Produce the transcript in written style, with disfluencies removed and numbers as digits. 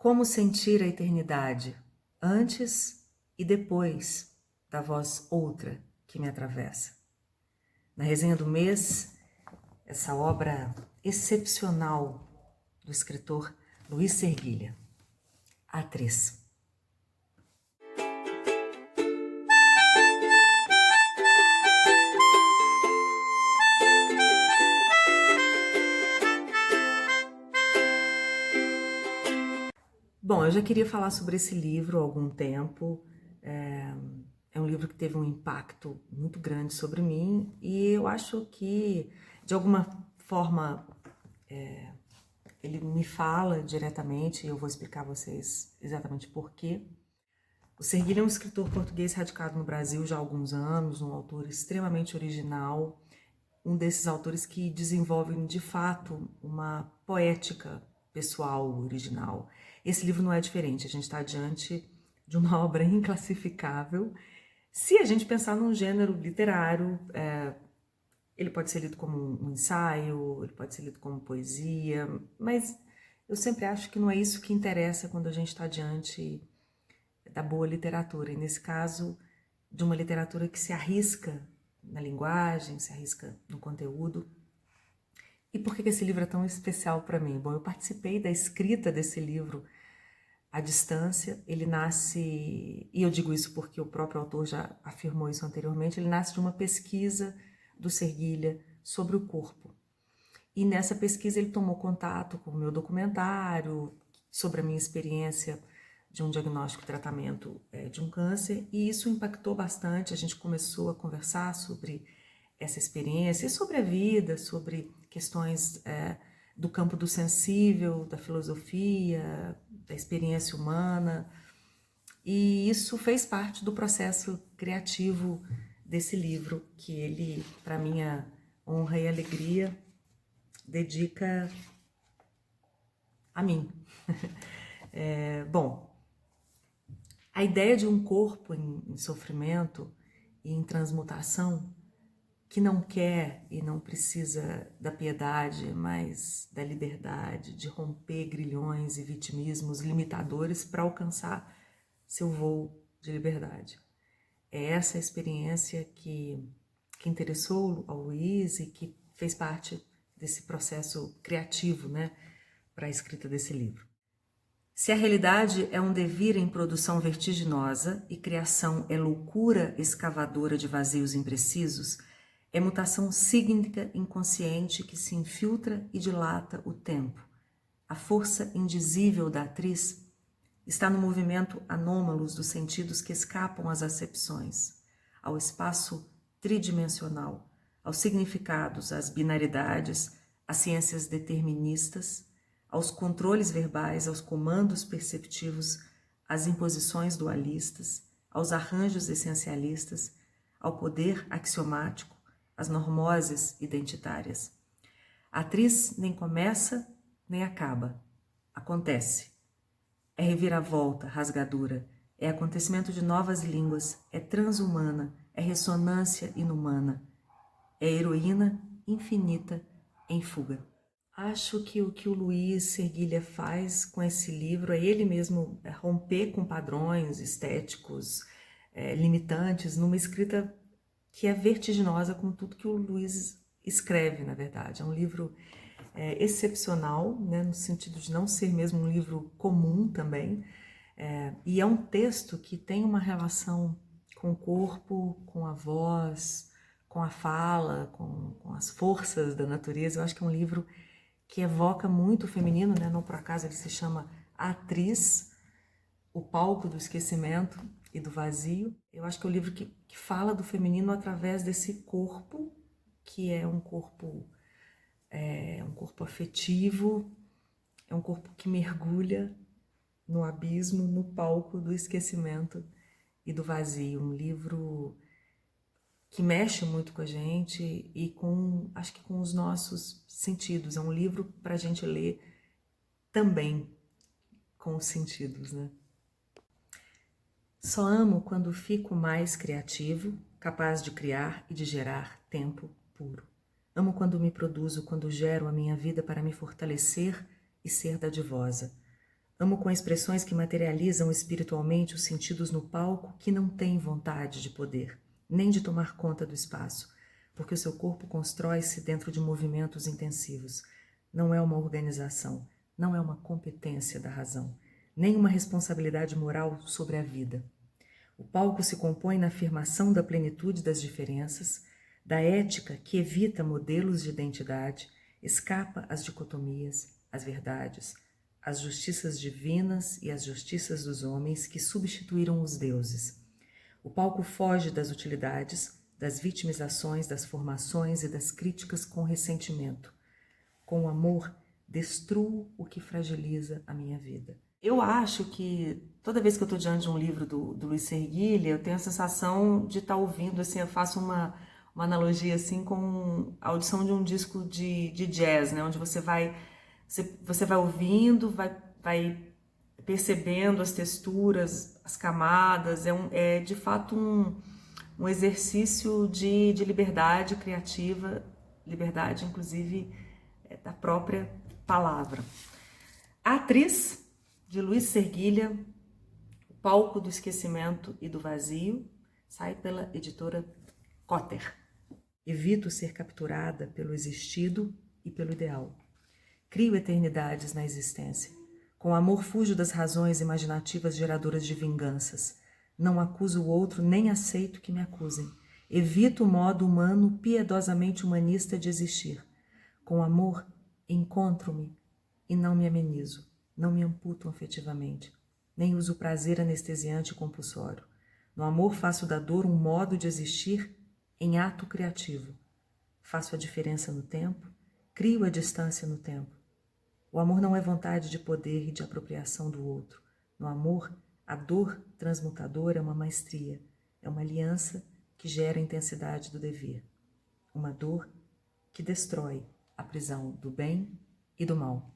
Como sentir a eternidade antes e depois da voz outra que me atravessa. Na resenha do mês, essa obra excepcional do escritor Luiz Serguilha, Atriz. Bom, eu já queria falar sobre esse livro há algum tempo. É um livro que teve um impacto muito grande sobre mim e eu acho que, de alguma forma, ele me fala diretamente e eu vou explicar a vocês exatamente por quê. O Serguilha é um escritor português radicado no Brasil já há alguns anos, um autor extremamente original, um desses autores que desenvolvem, de fato, uma poética pessoal original. Esse livro não é diferente, a gente está diante de uma obra inclassificável. Se a gente pensar num gênero literário, ele pode ser lido como um ensaio, ele pode ser lido como poesia, mas eu sempre acho que não é isso que interessa quando a gente está diante da boa literatura, e nesse caso, de uma literatura que se arrisca na linguagem, se arrisca no conteúdo. E por que esse livro é tão especial para mim? Bom, eu participei da escrita desse livro à distância. Ele nasce, e eu digo isso porque o próprio autor já afirmou isso anteriormente, ele nasce de uma pesquisa do Serguilha sobre o corpo. E nessa pesquisa ele tomou contato com o meu documentário sobre a minha experiência de um diagnóstico e tratamento de um câncer, e isso impactou bastante. A gente começou a conversar sobre essa experiência e sobre a vida, sobre questões do campo do sensível, da filosofia, da experiência humana, e isso fez parte do processo criativo desse livro, que ele, para minha honra e alegria, dedica a mim. Bom, a ideia de um corpo em sofrimento e em transmutação, que não quer e não precisa da piedade, mas da liberdade, de romper grilhões e vitimismos limitadores para alcançar seu voo de liberdade. É essa experiência que interessou ao Luiz e que fez parte desse processo criativo, né, para a escrita desse livro. Se a realidade é um devir em produção vertiginosa e criação é loucura escavadora de vazios imprecisos, é mutação sígnica inconsciente que se infiltra e dilata o tempo. A força indizível da atriz está no movimento anômalos dos sentidos que escapam às acepções, ao espaço tridimensional, aos significados, às binaridades, às ciências deterministas, aos controles verbais, aos comandos perceptivos, às imposições dualistas, aos arranjos essencialistas, ao poder axiomático, às normoses identitárias. A atriz nem começa, nem acaba. Acontece. É reviravolta, rasgadura, é acontecimento de novas línguas, é transhumana, é ressonância inumana, é heroína infinita em fuga. Acho que o que o Luiz Serguilha faz com esse livro é ele mesmo romper com padrões estéticos limitantes numa escrita que é vertiginosa com tudo que o Luiz escreve, na verdade. É um livro excepcional, né, no sentido de não ser mesmo um livro comum também, e é um texto que tem uma relação com o corpo, com a voz, com a fala, com as forças da natureza. Eu acho que é um livro que evoca muito o feminino, né? Não por acaso ele se chama Atriz, o palco do esquecimento e do vazio. Eu acho que é um livro que fala do feminino através desse corpo, que é um corpo afetivo, é um corpo que mergulha no abismo, no palco do esquecimento e do vazio. Um livro que mexe muito com a gente e acho que com os nossos sentidos. É um livro para a gente ler também com os sentidos, né? Só amo quando fico mais criativo, capaz de criar e de gerar tempo puro. Amo quando me produzo, quando gero a minha vida para me fortalecer e ser dadivosa. Amo com expressões que materializam espiritualmente os sentidos no palco que não têm vontade de poder, nem de tomar conta do espaço, porque o seu corpo constrói-se dentro de movimentos intensivos. Não é uma organização, não é uma competência da razão, nem uma responsabilidade moral sobre a vida. O palco se compõe na afirmação da plenitude das diferenças, da ética que evita modelos de identidade, escapa às dicotomias, às verdades, às justiças divinas e às justiças dos homens que substituíram os deuses. O palco foge das utilidades, das vitimizações, das formações e das críticas com ressentimento. Com o amor, destruo o que fragiliza a minha vida. Eu acho que toda vez que eu estou diante de um livro do Luiz Serguilha, eu tenho a sensação de estar ouvindo, assim, eu faço uma analogia assim com a audição de um disco de jazz, né? Onde você vai ouvindo, vai percebendo as texturas, as camadas, é de fato um exercício de liberdade criativa, liberdade inclusive da própria palavra. A Atriz, de Luiz Serguilha, O Palco do Esquecimento e do Vazio, sai pela editora Cotter. Evito ser capturada pelo existido e pelo ideal. Crio eternidades na existência. Com amor fujo das razões imaginativas geradoras de vinganças. Não acuso o outro, nem aceito que me acusem. Evito o modo humano piedosamente humanista de existir. Com amor, encontro-me e não me amenizo, não me amputo afetivamente, nem uso prazer anestesiante e compulsório. No amor faço da dor um modo de existir em ato criativo. Faço a diferença no tempo, crio a distância no tempo. O amor não é vontade de poder e de apropriação do outro. No amor, a dor transmutadora é uma maestria, é uma aliança que gera a intensidade do dever. Uma dor que destrói a prisão do bem e do mal.